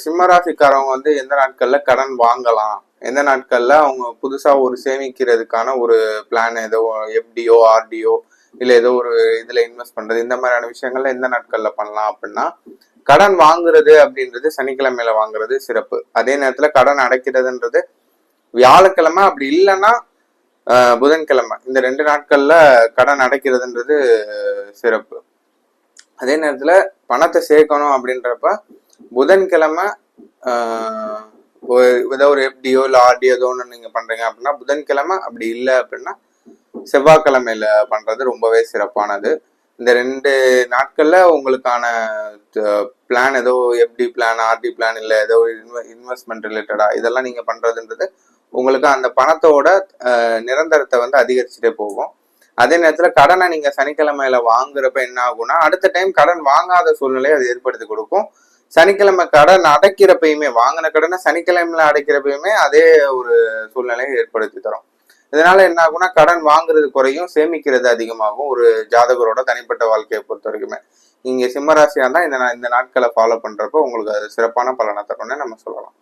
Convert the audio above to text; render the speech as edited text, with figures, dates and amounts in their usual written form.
சிம்மராசிக்காரவங்க வந்து எந்த நாட்கள்ல கடன் வாங்கலாம், எந்த நாட்கள்ல அவங்க புதுசா ஒரு சேமிக்கிறதுக்கான ஒரு பிளான், ஏதோ எஃப்டிஓ ஆர்டிஓ இல்ல ஏதோ ஒரு இதுல இன்வெஸ்ட் பண்றது, இந்த மாதிரியான விஷயங்கள்ல எந்த நாட்கள்ல பண்ணலாம் அப்படின்னா, கடன் வாங்குறது அப்படின்றது சனிக்கிழமையில வாங்குறது சிறப்பு. அதே நேரத்துல கடன் அடைக்கிறதுன்றது வியாழக்கிழமை, அப்படி இல்லைன்னா புதன்கிழமை, இந்த 2 நாட்கள்ல கடன் அடைக்கிறதுன்றது சிறப்பு. அதே நேரத்துல பணத்தை சேர்க்கணும் அப்படின்றப்ப புதன்கிழமை ஏதோ ஒரு எஃப்டிஓ இல்லை ஆர்டிஓ ஏதோ ஒன்று நீங்க பண்றீங்க அப்படின்னா புதன்கிழமை, அப்படி இல்லை அப்படின்னா செவ்வாய்க்கிழமையில பண்றது ரொம்பவே சிறப்பானது. இந்த 2 நாட்கள்ல உங்களுக்கான பிளான், ஏதோ எஃப்டி பிளான் ஆர்டி பிளான் இல்லை ஏதோ இன்வெஸ்ட்மெண்ட் ரிலேட்டடா இதெல்லாம் நீங்க பண்றதுன்றது உங்களுக்கு அந்த பணத்தோட நிரந்தரத்தை வந்து அதிகரிச்சுட்டே போகும். அதே நேரத்துல கடனை நீங்க சனிக்கிழமையில வாங்குறப்ப என்ன ஆகும்னா, அடுத்த டைம் கடன் வாங்காத சூழ்நிலையை அது ஏற்படுத்தி கொடுக்கும். சனிக்கிழமை கடன் அடைக்கிறப்பயுமே, வாங்கின கடனை சனிக்கிழமையில அடைக்கிறப்பயுமே அதே ஒரு சூழ்நிலையை ஏற்படுத்தி தரும். இதனால என்ன ஆகும்னா, கடன் வாங்குறது குறையும், சேமிக்கிறது அதிகமாகும். ஒரு ஜாதகரோட தனிப்பட்ட வாழ்க்கையை பொறுத்த வரைக்குமே நீங்க சிம்மராசியா இருந்தா இந்த நாட்களை ஃபாலோ பண்றப்போ உங்களுக்கு அது சிறப்பான பலனை தரும்னு நம்ம சொல்லலாம்.